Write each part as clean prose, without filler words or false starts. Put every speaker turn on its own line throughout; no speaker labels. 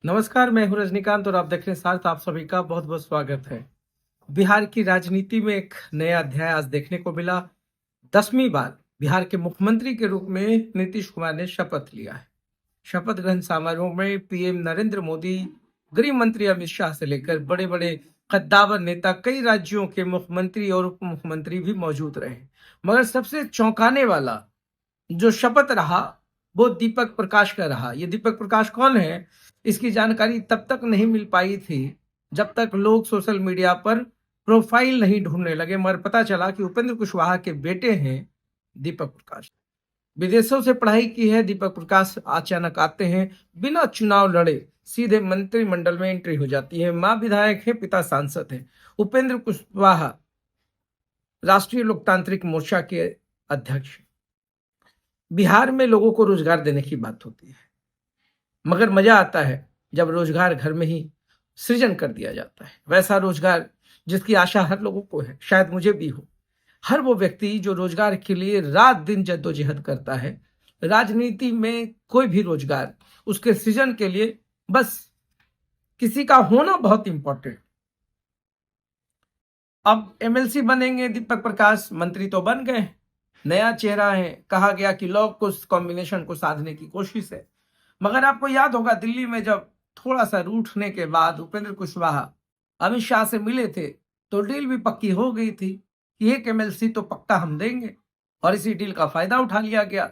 नमस्कार, मैं हूं रजनीकांत और आप देख रहे हैं साथ। आप सभी का बहुत बहुत स्वागत है। बिहार की राजनीति में एक नया अध्याय आज देखने को मिला। 10वीं बार बिहार के मुख्यमंत्री के रूप में नीतीश कुमार ने शपथ लिया है। शपथ ग्रहण समारोह में पीएम नरेंद्र मोदी, गृह मंत्री अमित शाह से लेकर बड़े बड़े कद्दावर नेता, कई राज्यों के मुख्यमंत्री और उप मुख्यमंत्री भी मौजूद रहे। मगर सबसे चौंकाने वाला जो शपथ रहा वो दीपक प्रकाश का रहा। ये दीपक प्रकाश कौन है, इसकी जानकारी तब तक नहीं मिल पाई थी जब तक लोग सोशल मीडिया पर प्रोफाइल नहीं ढूंढने लगे। मगर पता चला कि उपेंद्र कुशवाहा के बेटे हैं दीपक प्रकाश। विदेशों से पढ़ाई की है दीपक प्रकाश। अचानक आते हैं, बिना चुनाव लड़े सीधे मंत्रिमंडल में एंट्री हो जाती है। मां विधायक है, पिता सांसद है। उपेंद्र कुशवाहा राष्ट्रीय लोकतांत्रिक मोर्चा के अध्यक्ष। बिहार में लोगों को रोजगार देने की बात होती है, मगर मजा आता है जब रोजगार घर में ही सृजन कर दिया जाता है। वैसा रोजगार जिसकी आशा हर लोगों को है, शायद मुझे भी हो। हर वो व्यक्ति जो रोजगार के लिए रात दिन जद्दोजहद करता है। राजनीति में कोई भी रोजगार, उसके सृजन के लिए बस किसी का होना बहुत इंपॉर्टेंट। अब एमएलसी बनेंगे दीपक प्रकाश, मंत्री तो बन गए, नया चेहरा है। कहा गया कि लोग कुछ कॉम्बिनेशन को साधने की कोशिश है। मगर आपको याद होगा, दिल्ली में जब थोड़ा सा रूठने के बाद उपेंद्र कुशवाहा अमित शाह से मिले थे तो डील भी पक्की हो गई थी कि एक एमएलसी तो पक्का हम देंगे, और इसी डील का फायदा उठा लिया गया।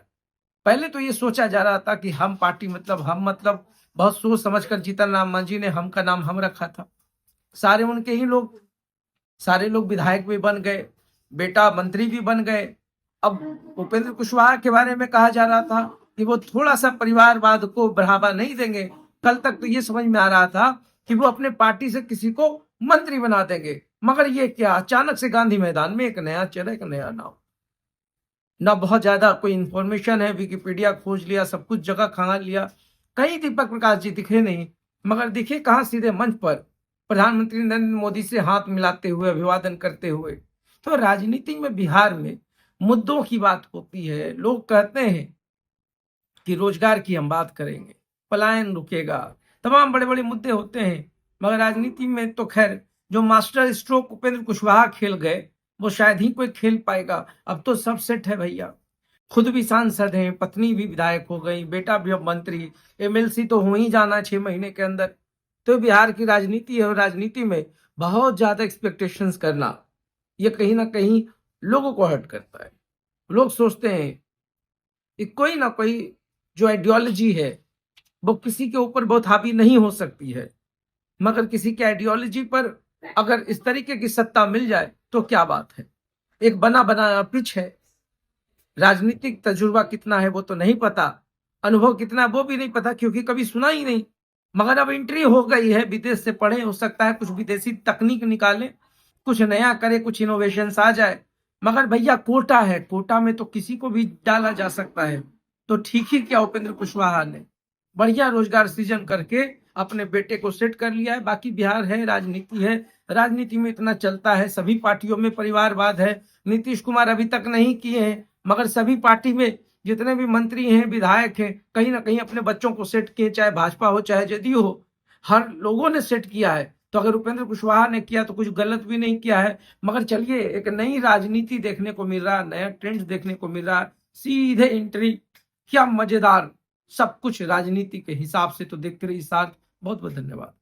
पहले तो ये सोचा जा रहा था कि हम पार्टी मतलब बहुत सोच समझकर जीतन राम मांझी ने हम का नाम हम रखा था। सारे उनके ही लोग, सारे लोग विधायक भी बन गए, बेटा मंत्री भी बन गए। अब उपेंद्र कुशवाहा के बारे में कहा जा रहा था कि वो थोड़ा सा परिवारवाद को बढ़ावा नहीं देंगे। कल तक तो ये समझ में आ रहा था कि वो अपने पार्टी से किसी को मंत्री बना देंगे। मगर ये क्या, अचानक से गांधी मैदान में एक नया चेहरा, एक नया नाम। ना बहुत ज्यादा कोई इंफॉर्मेशन है, विकिपीडिया खोज लिया, सब कुछ जगह खंगाल लिया, कहीं दीपक प्रकाश जी दिखे नहीं। मगर दिखे कहाँ, सीधे मंच पर प्रधानमंत्री नरेंद्र मोदी से हाथ मिलाते हुए, अभिवादन करते हुए। तो राजनीति में, बिहार में मुद्दों की बात होती है। लोग कहते हैं कि रोजगार की हम बात करेंगे, पलायन रुकेगा, तमाम बड़े बड़े मुद्दे होते हैं। मगर राजनीति में तो खैर जो मास्टर स्ट्रोक उपेंद्र कुशवाहा खेल गए वो शायद ही कोई खेल पाएगा। अब तो सब सेट है भैया। खुद भी सांसद हैं, पत्नी भी विधायक हो गई, बेटा भी अब मंत्री, एमएलसी तो हो ही जाना 6 महीने के अंदर। तो बिहार की राजनीति है, और राजनीति में बहुत ज्यादा एक्सपेक्टेशंस करना ये कहीं ना कहीं लोगों को हर्ट करता है। लोग सोचते हैं कि कोई ना कोई जो आइडियोलॉजी है वो किसी के ऊपर बहुत हावी नहीं हो सकती है। मगर किसी की आइडियोलॉजी पर अगर इस तरीके की सत्ता मिल जाए तो क्या बात है। एक बना बनाया पिच है। राजनीतिक तजुर्बा कितना है वो तो नहीं पता, अनुभव कितना है वो भी नहीं पता, क्योंकि कभी सुना ही नहीं। मगर अब एंट्री हो गई है, विदेश से पढ़े, हो सकता है कुछ विदेशी तकनीक निकाले, कुछ नया करे, कुछ इनोवेशन आ जाए। मगर भैया कोटा है, कोटा में तो किसी को भी डाला जा सकता है। तो ठीक ही क्या, उपेंद्र कुशवाहा ने बढ़िया रोजगार सृजन करके अपने बेटे को सेट कर लिया है। बाकी बिहार है, राजनीति है, राजनीति में इतना चलता है। सभी पार्टियों में परिवारवाद है। नीतीश कुमार अभी तक नहीं किए हैं, मगर सभी पार्टी में जितने भी मंत्री हैं, विधायक हैं, कहीं ना कहीं अपने बच्चों को सेट किए, चाहे भाजपा हो चाहे जदयू हो, हर लोगों ने सेट किया है। तो अगर उपेंद्र कुशवाहा ने किया तो कुछ गलत भी नहीं किया है। मगर चलिए, एक नई राजनीति देखने को मिल रहा, नया ट्रेंड देखने को मिल रहा, सीधे एंट्री, क्या मजेदार। सब कुछ राजनीति के हिसाब से तो देखते रहिए साथ। बहुत बहुत धन्यवाद।